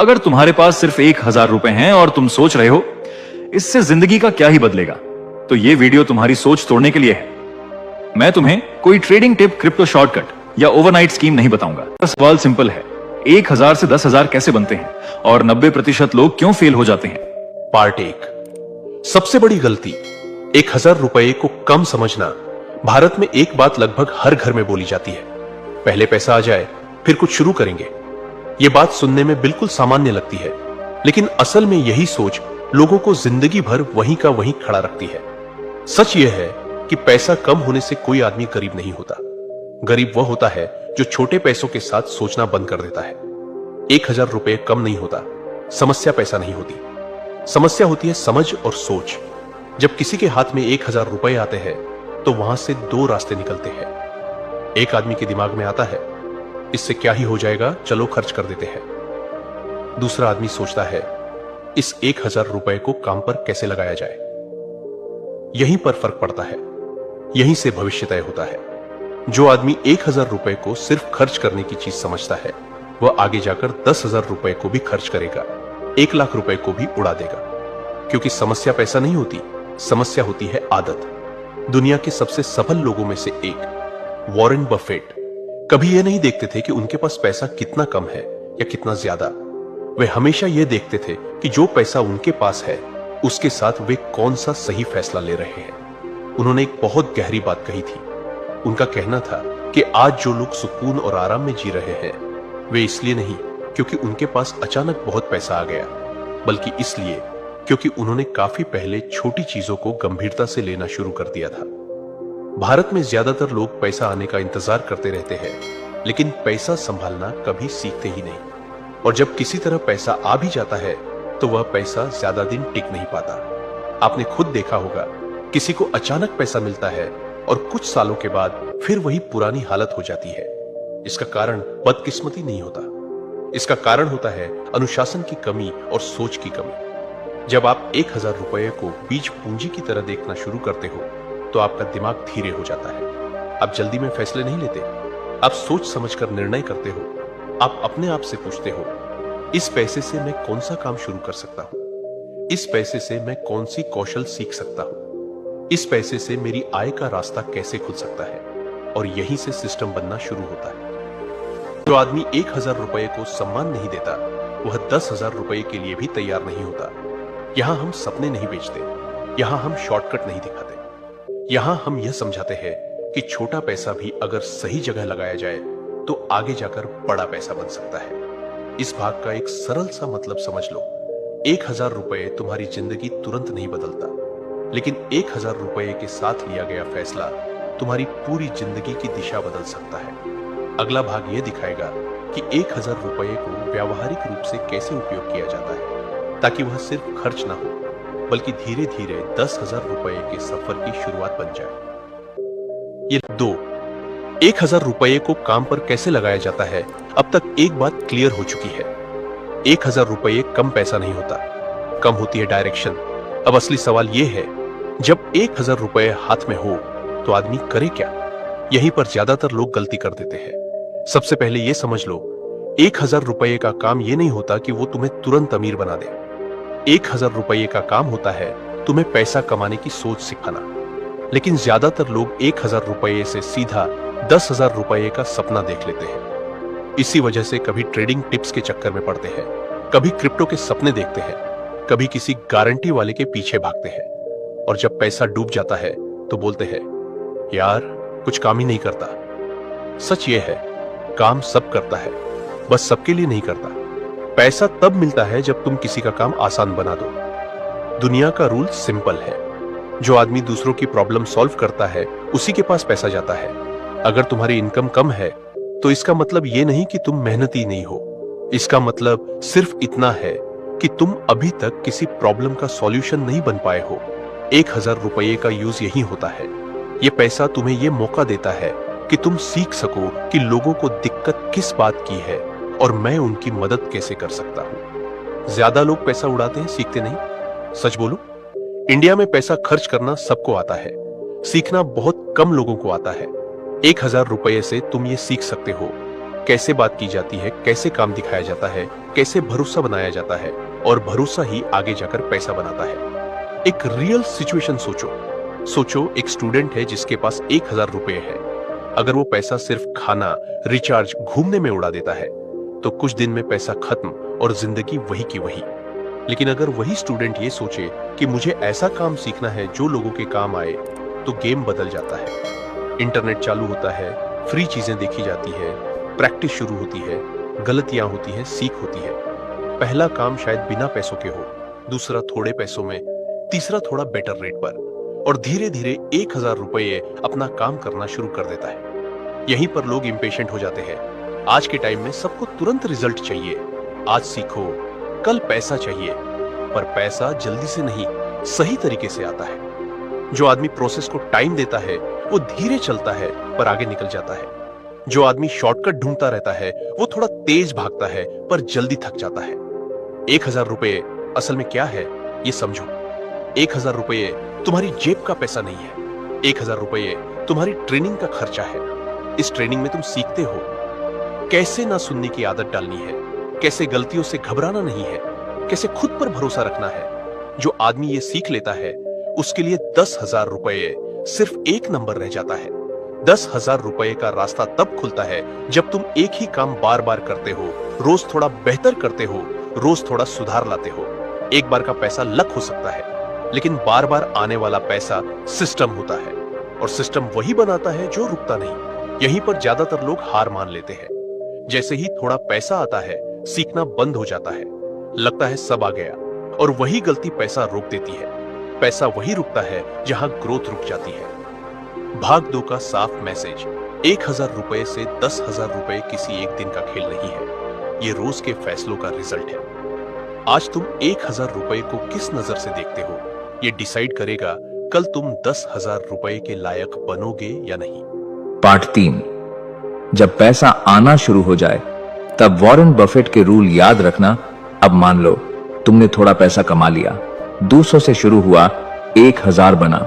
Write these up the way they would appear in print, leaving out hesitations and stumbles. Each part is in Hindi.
अगर तुम्हारे पास सिर्फ 1,000 रुपए हैं और तुम सोच रहे हो इससे जिंदगी का क्या ही बदलेगा, तो ये वीडियो तुम्हारी सोच तोड़ने के लिए है। मैं तुम्हें कोई ट्रेडिंग टिप, क्रिप्टो शॉर्टकट या ओवरनाइट स्कीम नहीं बताऊंगा। सवाल सिंपल है, 1,000 से 10,000 कैसे बनते हैं और 90% लोग क्यों फेल हो जाते हैं। पार्ट 1, सबसे बड़ी गलती, 1,000 रुपए को कम समझना। भारत में एक बात लगभग हर घर में बोली जाती है, पहले पैसा आ जाए फिर कुछ शुरू करेंगे। यह बात सुनने में बिल्कुल सामान्य लगती है, लेकिन असल में यही सोच लोगों को जिंदगी भर वहीं का वहीं खड़ा रखती है। सच यह है कि पैसा कम होने से कोई आदमी गरीब नहीं होता। गरीब वह होता है जो छोटे पैसों के साथ सोचना बंद कर देता है। 1,000 रुपए कम नहीं होता, समस्या पैसा नहीं होती, समस्या होती है समझ और सोच। जब किसी के हाथ में 1,000 रुपए आते हैं तो वहां से दो रास्ते निकलते हैं। एक आदमी के दिमाग में आता है, इससे क्या ही हो जाएगा, चलो खर्च कर देते हैं। दूसरा आदमी सोचता है, इस 1,000 रुपए को काम पर कैसे लगाया जाए। यहीं पर फर्क पड़ता है, यहीं से भविष्य तय होता है। जो आदमी 1,000 रुपए को सिर्फ खर्च करने की चीज समझता है, वह आगे जाकर 10,000 रुपए को भी खर्च करेगा, 1,00,000 रुपए को भी उड़ा देगा। क्योंकि समस्या पैसा नहीं होती, समस्या होती है आदत। दुनिया के सबसे सफल लोगों में से एक वॉरेन बफेट कभी यह नहीं देखते थे कि उनके पास पैसा कितना कम है या कितना ज्यादा। वे हमेशा यह देखते थे कि जो पैसा उनके पास है उसके साथ वे कौन सा सही फैसला ले रहे हैं। उन्होंने एक बहुत गहरी बात कही थी। उनका कहना था कि आज जो लोग सुकून और आराम में जी रहे हैं, वे इसलिए नहीं क्योंकि उनके पास अचानक बहुत पैसा आ गया, बल्कि इसलिए क्योंकि उन्होंने काफी पहले छोटी चीजों को गंभीरता से लेना शुरू कर दिया था। भारत में ज्यादातर लोग पैसा आने का इंतजार करते रहते हैं, लेकिन पैसा संभालना कभी सीखते ही नहीं। और जब किसी तरह पैसा आ भी जाता है तो वह पैसा ज्यादा दिन टिक नहीं पाता। आपने खुद देखा होगा, किसी को अचानक पैसा मिलता है और कुछ सालों के बाद फिर वही पुरानी हालत हो जाती है। इसका कारण बदकिस्मती नहीं होता, इसका कारण होता है अनुशासन की कमी और सोच की कमी। जब आप 1,000 रुपए को बीज पूंजी की तरह देखना शुरू करते हो तो आपका दिमाग धीरे हो जाता है। आप जल्दी में फैसले नहीं लेते, आप सोच समझकर निर्णय करते हो। आप अपने आप से पूछते हो, इस पैसे से मैं कौन सा काम शुरू कर सकता हूं, इस पैसे से मैं कौन सी कौशल सीख सकता हूं, इस पैसे से मेरी आय का रास्ता कैसे खुल सकता है। और यहीं से सिस्टम बनना शुरू होता है। जो आदमी 1,000 रुपए को सम्मान नहीं देता, वह 10,000 रुपए के लिए भी तैयार नहीं होता। यहां हम सपने नहीं बेचते, यहां हम शॉर्टकट नहीं दिखाते, यहां हम यह समझाते हैं कि छोटा पैसा भी अगर सही जगह लगाया जाए तो आगे जाकर बड़ा पैसा बन सकता है। इस भाग का एक सरल सा मतलब समझ लो, 1,000 रुपए तुम्हारी जिंदगी तुरंत नहीं बदलता, लेकिन 1,000 रुपए के साथ लिया गया फैसला तुम्हारी पूरी जिंदगी की दिशा बदल सकता है। अगला भाग यह दिखाएगा कि 1,000 रुपए को व्यावहारिक रूप से कैसे उपयोग किया जाता है, ताकि वह सिर्फ खर्च ना हो, बल्कि धीरे धीरे 10,000 रुपए के सफर की शुरुआत बन जाए। ये 2, 1,000 रुपए को काम पर कैसे लगाया जाता है। अब तक एक बात क्लियर हो चुकी है, 1,000 रुपए कम पैसा नहीं होता, कम होती है डायरेक्शन। अब असली सवाल यह है, जब 1,000 रुपए हाथ में हो तो आदमी करे क्या। यहीं पर ज्यादातर लोग गलती कर देते हैं। सबसे पहले यह समझ लो, 1,000 रुपए का काम यह नहीं होता कि वो तुम्हें तुरंत अमीर बना दे। 1,000 रुपए का काम होता है तुम्हें पैसा कमाने की सोच सिखाना। लेकिन ज्यादातर लोग 1,000 रुपए से सीधा 10,000 रुपए का सपना देख लेते हैं। इसी वजह से कभी ट्रेडिंग टिप्स के चक्कर में पड़ते हैं, कभी क्रिप्टो के सपने देखते हैं, कभी किसी गारंटी वाले के पीछे भागते हैं। और जब पैसा डूब जाता है तो बोलते हैं, यार कुछ काम ही नहीं करता। सच ये है, काम सब करता है, बस सबके लिए नहीं करता। पैसा तब मिलता है जब तुम किसी का काम आसान बना दो। दुनिया का रूल सिंपल है, जो आदमी दूसरों की प्रॉब्लम सॉल्व करता है उसी के पास पैसा जाता है। अगर तुम्हारी इनकम कम है तो इसका मतलब यह नहीं कि तुम मेहनती नहीं हो, इसका मतलब सिर्फ इतना है कि तुम अभी तक किसी प्रॉब्लम का सॉल्यूशन नहीं बन पाए हो। 1,000 रुपए का यूज यही होता है। यह पैसा तुम्हें यह मौका देता है कि तुम सीख सको कि लोगों को दिक्कत किस बात की है और मैं उनकी मदद कैसे कर सकता हूं। ज्यादा लोग पैसा उड़ाते हैं, सीखते नहीं। सच बोलो, इंडिया में पैसा खर्च करना सबको आता है, सीखना बहुत कम लोगों को आता है। 1,000 रुपए से तुम ये सीख सकते हो कैसे बात की जाती है, कैसे काम दिखाया जाता है, कैसे भरोसा बनाया जाता है, और भरोसा ही आगे जाकर पैसा बनाता है। एक रियल सिचुएशन सोचो एक स्टूडेंट है जिसके पास 1000 रुपए है। अगर वो पैसा सिर्फ खाना, रिचार्ज, घूमने में उड़ा देता है तो कुछ दिन में पैसा खत्म और जिंदगी वही की वही। लेकिन अगर वही स्टूडेंट ये सोचे कि मुझे ऐसा काम सीखना है जो लोगों के काम आए, तो गेम बदल जाता है। इंटरनेट चालू होता है, फ्री चीजें देखी जाती है, प्रैक्टिस शुरू होती है, गलतियां होती हैं, सीख होती है। पहला काम शायद बिना पैसों के हो, दूसरा थोड़े पैसों में, तीसरा थोड़ा बेटर रेट पर, और धीरे धीरे 1000 रुपये अपना काम करना शुरू कर देता है। यहीं पर लोग इंपेशेंट हो जाते हैं। आज के टाइम में सबको तुरंत रिजल्ट चाहिए। आज सीखो, कल पैसा चाहिए, पर पैसा जल्दी से नहीं, सही तरीके से आता है। जो आदमी प्रोसेस को टाइम देता है वो धीरे चलता है पर आगे निकल जाता है। जो आदमी शॉर्टकट ढूंढता रहता है वो थोड़ा तेज भागता है पर जल्दी थक जाता है। 1000 रुपये असल में क्या है ये समझो। 1000 रुपये तुम्हारी जेब का पैसा नहीं है। 1000 रुपये तुम्हारी ट्रेनिंग का खर्चा है। इस ट्रेनिंग में तुम सीखते हो कैसे ना सुनने की आदत डालनी है, कैसे गलतियों से घबराना नहीं है, कैसे खुद पर भरोसा रखना है। जो आदमी ये सीख लेता है उसके लिए 10,000 रुपये सिर्फ एक नंबर रह जाता है। 10,000 रुपये का रास्ता तब खुलता है जब तुम एक ही काम बार बार करते हो, रोज थोड़ा बेहतर करते हो, रोज थोड़ा सुधार लाते हो। एक बार का पैसा लक हो सकता है, लेकिन बार बार आने वाला पैसा सिस्टम होता है, और सिस्टम वही बनाता है जो रुकता नहीं। यहीं पर ज्यादातर लोग हार मान लेते हैं। जैसे ही थोड़ा पैसा आता है सीखना बंद हो जाता है, लगता है सब आ गया, और वही गलती पैसा रोक देती है। पैसा वही रुकता है जहां ग्रोथ रुक जाती है। भाग दो का साफ मैसेज, 1000 रुपए से 10,000 रुपए किसी एक दिन का खेल नहीं है, ये रोज के फैसलों का रिजल्ट है। आज तुम 1000 रुपए को किस नजर से देखते हो, ये डिसाइड करेगा कल तुम 10,000 रुपए के लायक बनोगे या नहीं। पार्ट 3, जब पैसा आना शुरू हो जाए तब वॉरेन बफेट के रूल याद रखना। अब मान लो तुमने थोड़ा पैसा कमा लिया, 200 से शुरू हुआ, 1000 बना,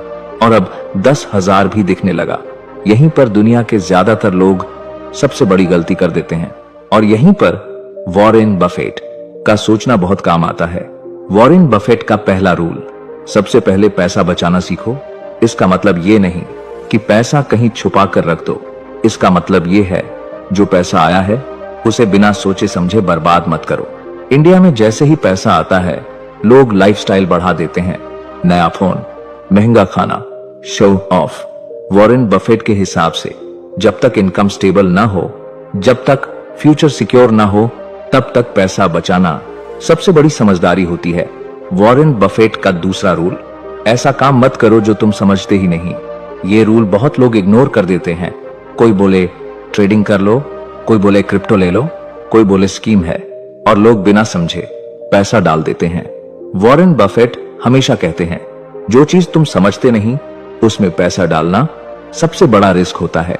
और अब 10,000 भी दिखने लगा। यहीं पर दुनिया के ज्यादातर लोग सबसे बड़ी गलती कर देते हैं, और यहीं पर वॉरेन बफेट का सोचना बहुत काम आता है। वॉरेन बफेट का पहला रूल, सबसे पहले पैसा बचाना सीखो। इसका मतलब ये नहीं कि पैसा कहीं छुपा कर रख दो। इसका मतलब ये है जो पैसा आया है उसे बिना सोचे समझे बर्बाद मत करो। इंडिया में जैसे ही पैसा आता है लोग लाइफस्टाइल बढ़ा देते हैं, नया फोन, महंगा खाना, शो ऑफ। वॉरेन बफेट के हिसाब से जब तक इनकम स्टेबल ना हो, जब तक फ्यूचर सिक्योर ना हो, तब तक पैसा बचाना सबसे बड़ी समझदारी होती है। वॉरेन बफेट का दूसरा रूल, ऐसा काम मत करो जो तुम समझते ही नहीं। ये रूल बहुत लोग इग्नोर कर देते हैं। कोई बोले ट्रेडिंग कर लो, कोई बोले क्रिप्टो ले लो, कोई बोले स्कीम है, और लोग बिना समझे पैसा डाल देते हैं। वॉरेन बफेट हमेशा कहते हैं जो चीज तुम समझते नहीं उसमें पैसा डालना सबसे बड़ा रिस्क होता है।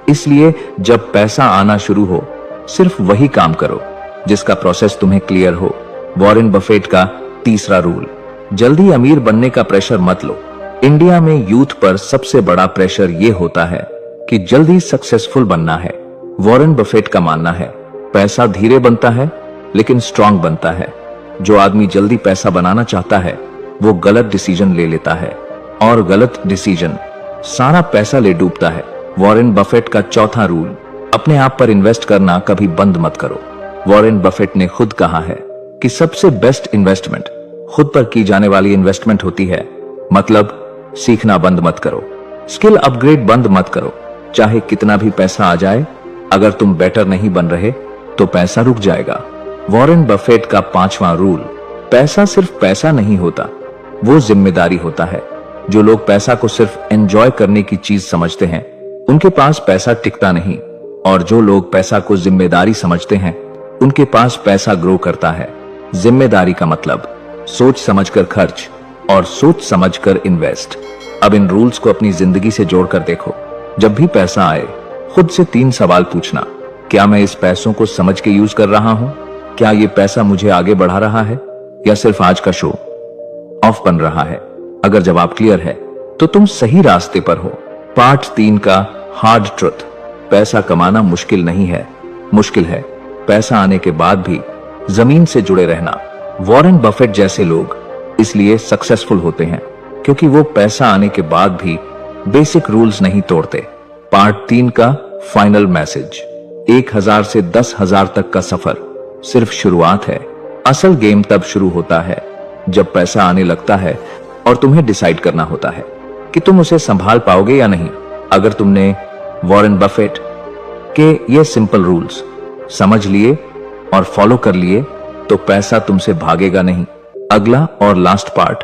इसलिए जब पैसा आना शुरू हो सिर्फ वही काम करो जिसका प्रोसेस तुम्हें क्लियर हो। वॉरेन बफेट का तीसरा रूल, जल्दी अमीर बनने का प्रेशर मत लो। इंडिया में यूथ पर सबसे बड़ा प्रेशर यह होता है कि जल्दी सक्सेसफुल बनना है। वॉरेन बफेट का मानना है पैसा धीरे बनता है लेकिन स्ट्रांग बनता है। जो आदमी जल्दी पैसा बनाना चाहता है वो गलत डिसीजन ले लेता है, और गलत डिसीजन सारा पैसा ले डूबता है। वॉरेन बफेट का चौथा रूल, अपने आप पर इन्वेस्ट करना कभी बंद मत करो। वॉरेन बफेट ने खुद कहा है कि सबसे बेस्ट इन्वेस्टमेंट खुद पर की जाने वाली इन्वेस्टमेंट होती है। मतलब सीखना बंद मत करो, स्किल अपग्रेड बंद मत करो। चाहे कितना भी पैसा आ जाए, अगर तुम बेटर नहीं बन रहे तो पैसा रुक जाएगा। वॉरेन बफेट का पांचवां रूल, पैसा सिर्फ पैसा नहीं होता, वो जिम्मेदारी होता है। जो लोग पैसा को सिर्फ एंजॉय करने की चीज समझते हैं उनके पास पैसा टिकता नहीं, और जो लोग पैसा को जिम्मेदारी समझते हैं उनके पास पैसा ग्रो करता है। जिम्मेदारी का मतलब सोच समझकर खर्च और सोच समझकर इन्वेस्ट। अब इन रूल्स को अपनी जिंदगी से जोड़कर देखो। जब भी पैसा आए खुद से 3 सवाल पूछना, क्या मैं इस पैसों को समझ के यूज कर रहा हूं? क्या ये पैसा मुझे आगे बढ़ा रहा है या सिर्फ आज का शो ऑफ बन रहा है? अगर जवाब क्लियर है तो तुम सही रास्ते पर हो। पार्ट 3 का हार्ड ट्रुथ, पैसा कमाना मुश्किल नहीं है, मुश्किल है पैसा आने के बाद भी जमीन से जुड़े रहना। वॉरेन बफेट जैसे लोग इसलिए सक्सेसफुल होते हैं क्योंकि वो पैसा आने के बाद भी बेसिक रूल्स नहीं तोड़ते। पार्ट 3 का फाइनल मैसेज। 1000 से 10,000 तक का सफर सिर्फ शुरुआत है। असल गेम तब शुरू होता है जब पैसा आने लगता है और तुम्हें डिसाइड करना होता है कि तुम उसे संभाल पाओगे या नहीं। अगर तुमने वॉरेन बफेट के ये सिंपल रूल्स समझ लिए और फॉलो कर लिए तो पैसा तुमसे भागेगा नहीं। अगला और लास्ट पार्ट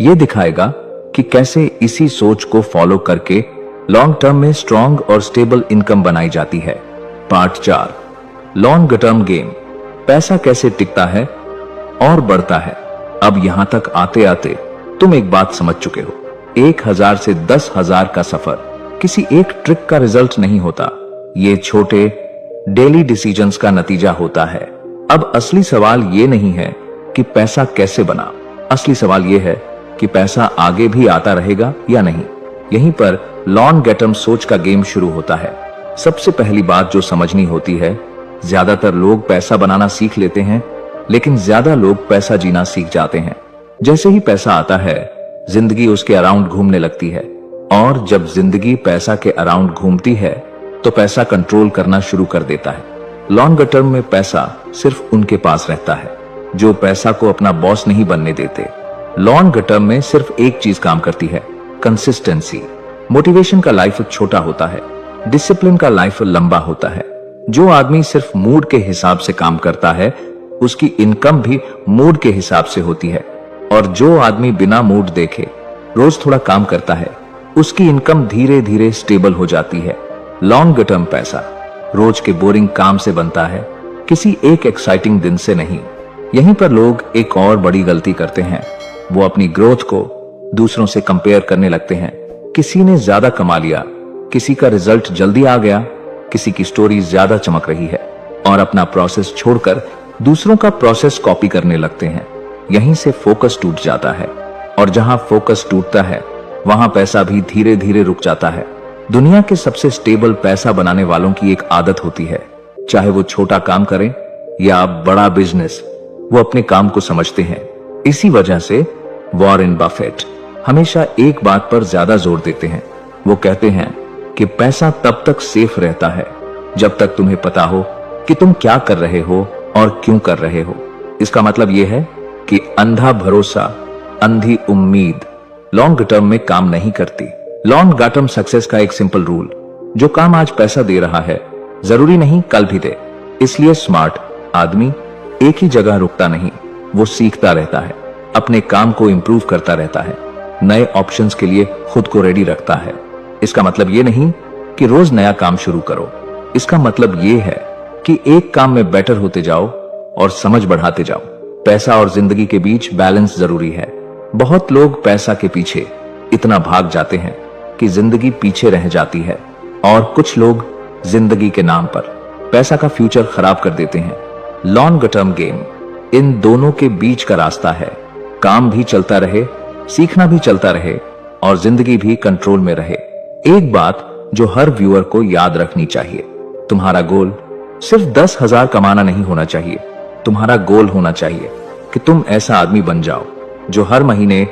ये दिखाएगा कि कैसे इसी सोच को फॉलो करके लॉन्ग टर्म में स्ट्रॉन्ग और स्टेबल इनकम बनाई जाती है। Part 4 long term game. पैसा कैसे टिकता है और बढ़ता है। अब यहां तक आते आते तुम एक बात समझ चुके हो। 1000 से 10,000 का सफर किसी एक ट्रिक का रिजल्ट नहीं होता। ये छोटे डेली डिसीजंस का नतीजा होता है। अब असली सवाल ये नहीं है कि पैसा कैसे बना। असली सवाल ये है कि पैसा आगे भी आता रहेगा या नहीं। यहीं पर लॉन्ग टर्म सोच का गेम शुरू होता है। सबसे पहली बात जो समझनी होती है, ज्यादातर लोग पैसा बनाना सीख लेते हैं लेकिन ज्यादा लोग पैसा जीना सीख जाते हैं। जैसे ही पैसा आता है जिंदगी उसके अराउंड घूमने लगती है और जब जिंदगी पैसा के अराउंड घूमती है तो पैसा कंट्रोल करना शुरू कर देता है। लॉन्ग टर्म में पैसा सिर्फ उनके पास रहता है जो पैसा को अपना बॉस नहीं बनने देते। लॉन्ग टर्म में सिर्फ एक चीज काम करती है, कंसिस्टेंसी। मोटिवेशन का लाइफ छोटा होता है, डिसिप्लिन का लाइफ लंबा होता है। जो आदमी सिर्फ मूड के हिसाब से काम करता है उसकी इनकम भी मूड के हिसाब से होती है और जो आदमी बिना मूड देखे रोज थोड़ा काम करता है उसकी इनकम धीरे धीरे स्टेबल हो जाती है। लॉन्ग टर्म पैसा रोज के बोरिंग काम से बनता है, किसी एक एक्साइटिंग दिन से नहीं। यहीं पर लोग एक और बड़ी गलती करते हैं, वो अपनी ग्रोथ को दूसरों से कंपेयर करने लगते हैं। किसी ने ज्यादा कमा लिया, किसी का रिजल्ट जल्दी आ गया, किसी की स्टोरी ज्यादा चमक रही है और अपना प्रोसेस छोड़कर दूसरों का प्रोसेस कॉपी करने लगते हैं। यहीं से फोकस टूट जाता है और जहां फोकस टूटता है वहां पैसा भी धीरे धीरे रुक जाता है। दुनिया के सबसे स्टेबल पैसा बनाने वालों की एक आदत होती है, चाहे वो छोटा काम करें या बड़ा बिजनेस, वो अपने काम को समझते हैं। इसी वजह से वॉरेन बफेट हमेशा एक बात पर ज्यादा जोर देते हैं। वो कहते हैं कि पैसा तब तक सेफ रहता है जब तक तुम्हें पता हो कि तुम क्या कर रहे हो और क्यों कर रहे हो। इसका मतलब यह है कि अंधा भरोसा, अंधी उम्मीद लॉन्ग टर्म में काम नहीं करती। लॉन्ग टर्म सक्सेस का एक सिंपल रूल, जो काम आज पैसा दे रहा है जरूरी नहीं कल भी दे। इसलिए स्मार्ट आदमी एक ही जगह रुकता नहीं, वो सीखता रहता है, अपने काम को इंप्रूव करता रहता है, नए ऑप्शंस के लिए खुद को रेडी रखता है। इसका मतलब ये नहीं कि रोज नया काम शुरू करो, इसका मतलब ये है कि एक काम में बेटर होते जाओ और समझ बढ़ाते जाओ। पैसा और जिंदगी के बीच बैलेंस जरूरी है। बहुत लोग पैसा के पीछे इतना भाग जाते हैं कि जिंदगी पीछे रह जाती है और कुछ लोग जिंदगी के नाम पर पैसा का फ्यूचर खराब कर देते हैं। लॉन्ग टर्म गेम इन दोनों के बीच का रास्ता है। काम भी चलता रहे, सीखना भी चलता रहे और जिंदगी भी कंट्रोल में रहे। एक बात जो हर व्यूअर को याद रखनी चाहिए, तुम्हारा गोल सिर्फ 10,000 कमाना नहीं होना चाहिए। तुम्हारा गोल होना चाहिए कि तुम ऐसा आदमी बन जाओ जो हर महीने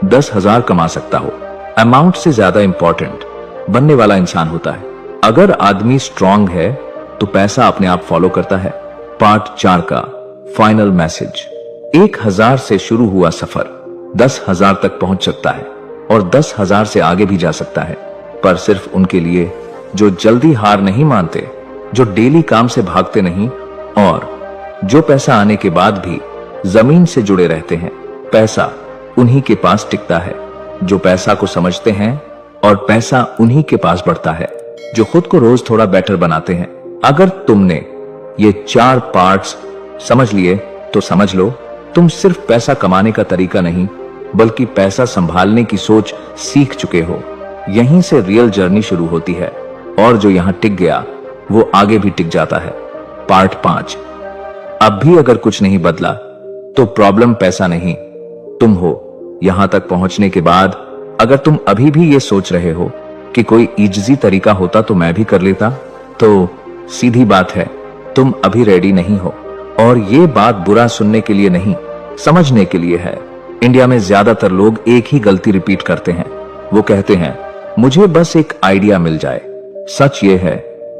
10,000 कमा सकता हो। अमाउंट से ज्यादा इंपॉर्टेंट बनने वाला इंसान होता है। अगर आदमी स्ट्रांग है तो पैसा अपने आप फॉलो करता है। पार्ट 4 का फाइनल मैसेज। 1000 से शुरू हुआ सफर 10,000 तक पहुंच सकता है और 10,000 से आगे भी जा सकता है, पर सिर्फ उनके लिए जो जल्दी हार नहीं मानते, जो डेली काम से भागते नहीं और जो पैसा आने के बाद भी जमीन से जुड़े रहते हैं। पैसा उन्हीं के पास टिकता है जो पैसा को समझते हैं और पैसा उन्हीं के पास बढ़ता है जो खुद को रोज थोड़ा बेटर बनाते हैं। अगर तुमने ये 4 पार्ट्स समझ लिए तो समझ लो तुम सिर्फ पैसा कमाने का तरीका नहीं बल्कि पैसा संभालने की सोच सीख चुके हो। यहीं से रियल जर्नी शुरू होती है और जो यहां टिक गया वो आगे भी टिक जाता है। पार्ट 5। अब भी अगर कुछ नहीं बदला तो प्रॉब्लम पैसा नहीं, तुम हो। यहां तक पहुंचने के बाद अगर तुम अभी भी ये सोच रहे हो कि कोई इजी तरीका होता तो मैं भी कर लेता, तो सीधी बात है, तुम अभी रेडी नहीं हो। और ये बात बुरा सुनने के लिए नहीं, समझने के लिए है। इंडिया में ज्यादातर लोग एक ही गलती रिपीट करते हैं। वो कहते हैं मुझे बस एक आइडिया मिल जाए। सच ये है,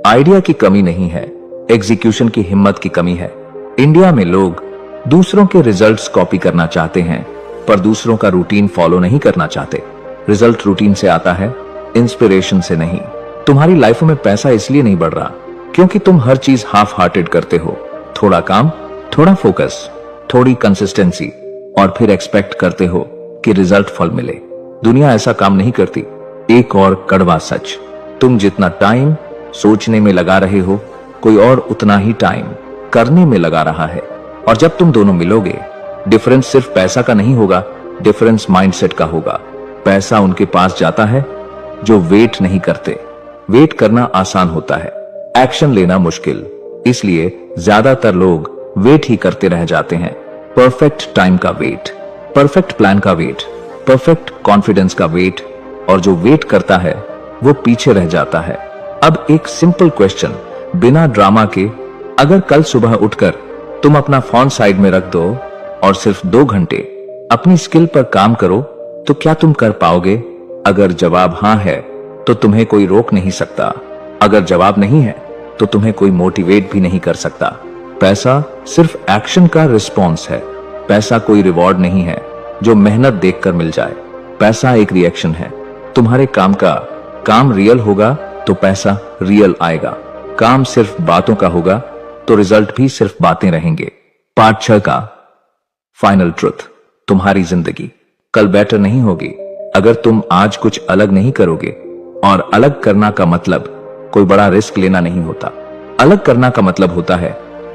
आइडिया की कमी नहीं है, एग्जीक्यूशन की हिम्मत की कमी है। इंडिया में लोग दूसरों के रिजल्ट्स कॉपी करना चाहते हैं, पर दूसरों का रूटीन फॉलो नहीं करना चाहते। रिजल्ट रूटीन से आता है, इंस्पिरेशन से नहीं। तुम्हारी लाइफ में पैसा इसलिए नहीं बढ़ रहा क्योंकि तुम हर चीज हाफ हार्टेड करते हो। थोड़ा काम, थोड़ा फोकस, थोड़ी कंसिस्टेंसी, और फिर एक्सपेक्ट करते हो कि रिजल्ट फल मिले। दुनिया ऐसा काम नहीं करती। एक और कड़वा सच, तुम जितना टाइम सोचने में लगा रहे हो, कोई और उतना ही टाइम करने में लगा रहा है। और जब तुम दोनों मिलोगे, डिफरेंस सिर्फ पैसा का नहीं होगा, डिफरेंस माइंडसेट का होगा। पैसा उनके पास जाता है जो वेट नहीं करते। वेट करना आसान होता है, एक्शन लेना मुश्किल। इसलिए ज्यादातर लोग वेट ही करते रह जाते हैं। परफेक्ट टाइम का वेट, परफेक्ट प्लान का वेट, परफेक्ट कॉन्फिडेंस का वेट, और जो वेट करता है वो पीछे रह जाता है। अब एक सिंपल क्वेश्चन, बिना ड्रामा के, अगर कल सुबह उठकर तुम अपना फोन साइड में रख दो और सिर्फ 2 घंटे अपनी स्किल पर काम करो, तो क्या तुम कर पाओगे? अगर जवाब हाँ है तो तुम्हें कोई रोक नहीं सकता। अगर जवाब नहीं है तो तुम्हें कोई मोटिवेट भी नहीं कर सकता। पैसा सिर्फ एक्शन का रिस्पॉन्स है। पैसा कोई रिवॉर्ड नहीं है जो मेहनत देखकर मिल जाए। पैसा एक रिएक्शन है। तुम्हारे काम का काम रियल होगा तो पैसा रियल आएगा। काम सिर्फ बातों का होगा तो रिजल्ट भी सिर्फ बातें रहेंगे। पार्ट 6 का फाइनल ट्रुथ, तुम्हारी जिंदगी कल बेटर नहीं होगी अगर तुम आज कुछ अलग नहीं करोगे। और अलग करना का मतलब कोई बड़ा रिस्क लेना नहीं होता। अलग करना का मतलब होता है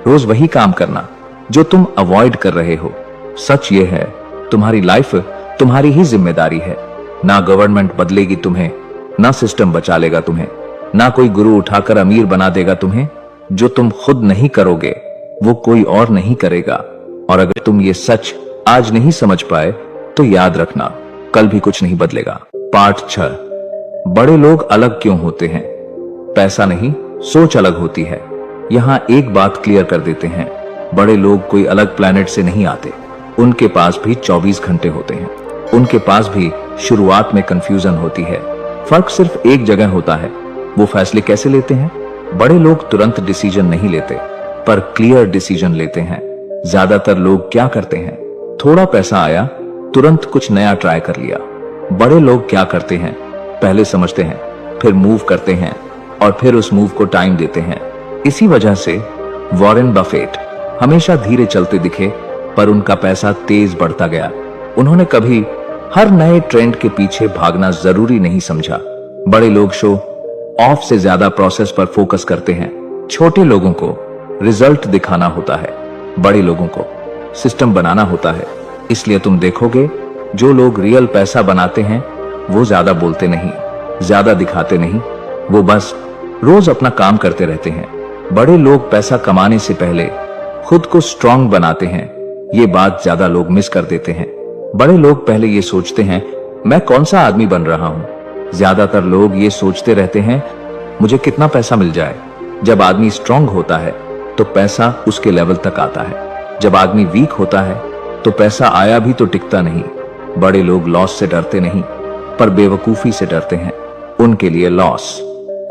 रोज वही काम करना जो तुम अवॉइड कर रहे हो। सच ये है, तुम्हारी लाइफ तुम्हारी ही जिम्मेदारी है। ना गवर्नमेंट बदलेगी तुम्हें, ना सिस्टम बचा लेगा तुम्हें, ना कोई गुरु उठाकर अमीर बना देगा तुम्हें। जो तुम खुद नहीं करोगे वो कोई और नहीं करेगा। और अगर तुम ये सच आज नहीं समझ पाए तो याद रखना, कल भी कुछ नहीं बदलेगा। पार्ट 6, बड़े लोग अलग क्यों होते हैं? पैसा नहीं, सोच अलग होती है। यहां एक बात क्लियर कर देते हैं, बड़े लोग कोई अलग प्लेनेट से नहीं आते। उनके पास भी 24 घंटे होते हैं। उनके पास भी शुरुआत में कंफ्यूजन होती है। फर्क सिर्फ एक जगह होता है, वो फैसले कैसे लेते हैं। बड़े लोग तुरंत डिसीजन नहीं लेते, पर क्लियर डिसीजन लेते हैं। ज्यादातर लोग क्या करते हैं, थोड़ा पैसा आया तुरंत कुछ नया ट्राई कर लिया। बड़े लोग क्या करते हैं, पहले समझते हैं, फिर मूव करते हैं, और फिर उस मूव को टाइम देते हैं। इसी वजह से वॉरेन बफेट हमेशा धीरे चलते दिखे, पर उनका पैसा तेज बढ़ता गया। उन्होंने कभी हर नए ट्रेंड के पीछे भागना जरूरी नहीं समझा। बड़े लोग शो ऑफ से ज्यादा प्रोसेस पर फोकस करते हैं। छोटे लोगों को रिजल्ट दिखाना होता है, बड़े लोगों को सिस्टम बनाना होता है। इसलिए तुम देखोगे जो लोग रियल पैसा बनाते हैं वो ज्यादा बोलते नहीं, ज्यादा दिखाते नहीं, वो बस रोज अपना काम करते रहते हैं। बड़े लोग पैसा कमाने से पहले खुद को स्ट्रांग बनाते हैं। ये बात ज्यादा लोग मिस कर देते हैं। बड़े लोग पहले ये सोचते हैं मैं कौन सा आदमी बन रहा हूं। ज्यादातर लोग ये सोचते रहते हैं मुझे कितना पैसा मिल जाए। जब आदमी स्ट्रांग होता है तो पैसा उसके लेवल तक आता है। जब आदमी वीक होता है तो पैसा आया भी तो टिकता नहीं। बड़े लोग लॉस से डरते नहीं, पर बेवकूफी से डरते हैं। उनके लिए लॉस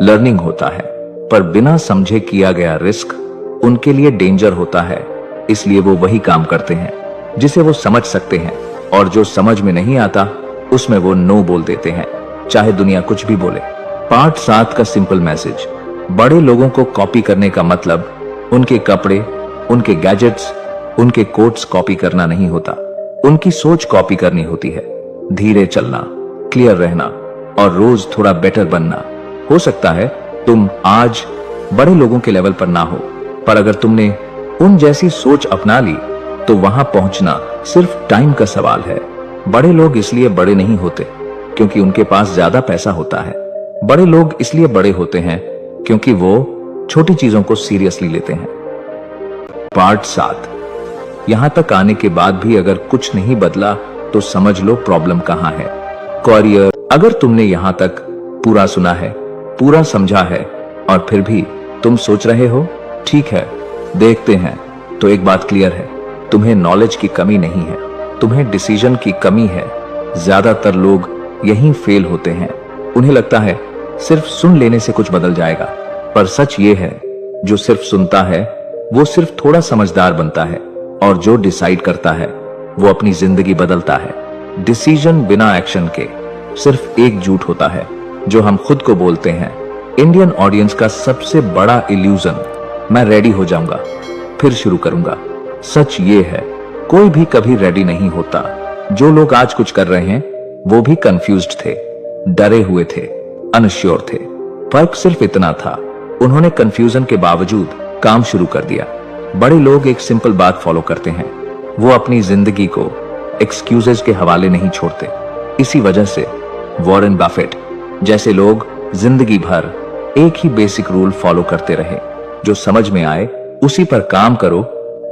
लर्निंग होता है, पर बिना समझे किया गया रिस्क उनके लिए डेंजर होता है। इसलिए वो वही काम करते हैं जिसे वो समझ सकते हैं, और जो समझ में नहीं आता उसमें वो नो बोल देते हैं, चाहे दुनिया कुछ भी बोले। पार्ट 7 का सिंपल मैसेज, बड़े लोगों को कॉपी करने का मतलब उनके कपड़े, उनके गैजेट्स, उनके कोट्स कॉपी करना नहीं होता। उनकी सोच कॉपी करनी होती है। धीरे चलना, क्लियर रहना, और रोज थोड़ा बेटर बनना। हो सकता है तुम आज बड़े लोगों के लेवल पर ना हो, पर अगर तुमने उन जैसी सोच अपना ली तो वहां पहुंचना सिर्फ टाइम का सवाल है। बड़े लोग इसलिए बड़े नहीं होते क्योंकि उनके पास ज्यादा पैसा होता है। बड़े लोग इसलिए बड़े होते हैं क्योंकि वो छोटी चीजों को सीरियसली लेते हैं। पार्ट 7, यहां तक आने के बाद भी अगर कुछ नहीं बदला तो समझ लो प्रॉब्लम कहां है। करियर, अगर तुमने यहां तक पूरा सुना है, पूरा समझा है, और फिर भी तुम सोच रहे हो ठीक है देखते हैं तो एक बात क्लियर है, तुम्हें नॉलेज की कमी नहीं है, तुम्हें डिसीजन की कमी है। ज्यादातर लोग यहीं फेल होते हैं। उन्हें लगता है सिर्फ सुन लेने से कुछ बदल जाएगा, पर सच ये है, जो सिर्फ सुनता है वो सिर्फ थोड़ा समझदार बनता है, और जो डिसाइड करता है वो अपनी जिंदगी बदलता है। डिसीजन बिना एक्शन के सिर्फ एक झूठ होता है जो हम खुद को बोलते हैं। इंडियन ऑडियंस का सबसे बड़ा इल्यूजन, मैं रेडी हो जाऊंगा फिर शुरू करूंगा। सच ये है, कोई भी कभी रेडी नहीं होता। जो लोग आज कुछ कर रहे हैं वो भी कंफ्यूज्ड थे, डरे हुए थे, अनश्योर थे। फर्क सिर्फ इतना था, उन्होंने कंफ्यूजन के बावजूद काम शुरू कर दिया। बड़े लोग एक सिंपल बात फॉलो करते हैं, वो अपनी जिंदगी को एक्सक्यूजेस के हवाले नहीं छोड़ते। इसी वजह से वॉरेन बफेट जैसे लोग जिंदगी भर एक ही बेसिक रूल फॉलो करते रहे, जो समझ में आए उसी पर काम करो,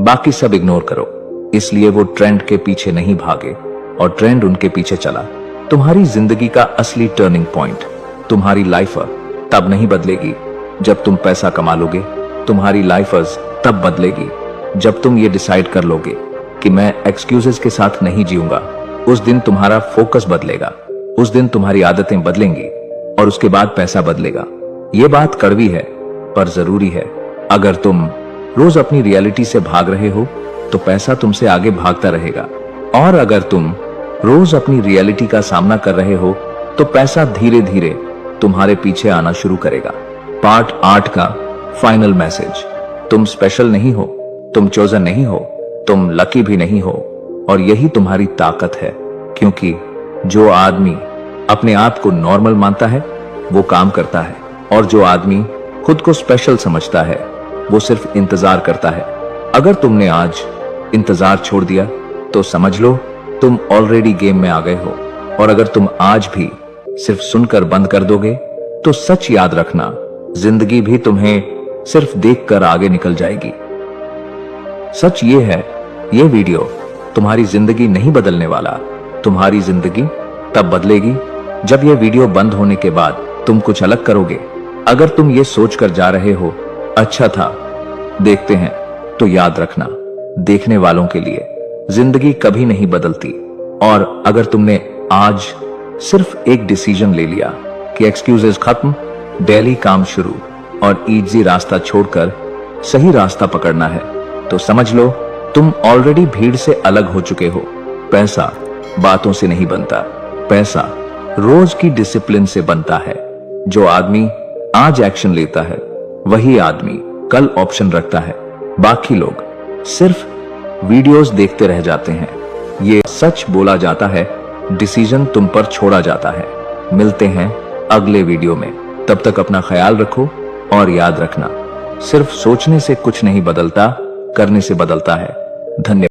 बाकी सब इग्नोर करो। इसलिए वो ट्रेंड के पीछे नहीं भागे और ट्रेंड उनके पीछे चला। तुम्हारी जिंदगी का असली टर्निंग पॉइंट, तुम्हारी लाइफ तब नहीं बदलेगी जब तुम पैसा कमा लोगे, तुम्हारी लाइफ तब बदलेगी जब तुम ये डिसाइड कर लोगे कि मैं एक्सक्यूजेस के साथ नहीं जीऊंगा। उस दिन तुम्हारा फोकस बदलेगा, उस दिन तुम्हारी आदतें बदलेंगी, और उसके बाद पैसा बदलेगा। ये बात कड़वी है पर जरूरी है। अगर तुम रोज अपनी रियलिटी से भाग रहे हो तो पैसा तुमसे आगे भागता रहेगा, और अगर तुम रोज अपनी रियलिटी का सामना कर रहे हो तो पैसा धीरे धीरे तुम्हारे पीछे आना शुरू करेगा। पार्ट 8 का फाइनल मैसेज, तुम स्पेशल नहीं हो, तुम चोजन नहीं हो, तुम लकी भी नहीं हो, और यही तुम्हारी ताकत है। क्योंकि जो आदमी अपने आप को नॉर्मल मानता है वो काम करता है, और जो आदमी खुद को स्पेशल समझता है वो सिर्फ इंतजार करता है। अगर तुमने आज इंतजार छोड़ दिया तो समझ लो तुम ऑलरेडी गेम में आ गए हो, और अगर तुम आज भी सिर्फ सुनकर बंद कर दोगे तो सच याद रखना, जिंदगी भी तुम्हें सिर्फ देखकर आगे निकल जाएगी। सच ये है, ये वीडियो तुम्हारी जिंदगी नहीं बदलने वाला, तुम्हारी जिंदगी तब बदलेगी जब यह वीडियो बंद होने के बाद तुम कुछ अलग करोगे। अगर तुम ये सोचकर जा रहे हो अच्छा था, देखते हैं, तो याद रखना, देखने वालों के लिए जिंदगी कभी नहीं बदलती। और अगर तुमने आज सिर्फ एक डिसीजन ले लिया कि एक्सक्यूजेस खत्म, डेली काम शुरू, और इजी रास्ता छोड़कर सही रास्ता पकड़ना है, तो समझ लो तुम ऑलरेडी भीड़ से अलग हो चुके हो। पैसा बातों से नहीं बनता, पैसा रोज की डिसिप्लिन से बनता है। जो आदमी आज एक्शन लेता है वही आदमी कल ऑप्शन रखता है। बाकी लोग सिर्फ वीडियोस देखते रह जाते हैं। ये सच बोला जाता है, डिसीजन तुम पर छोड़ा जाता है। मिलते हैं अगले वीडियो में, तब तक अपना ख्याल रखो, और याद रखना, सिर्फ सोचने से कुछ नहीं बदलता, करने से बदलता है। धन्यवाद।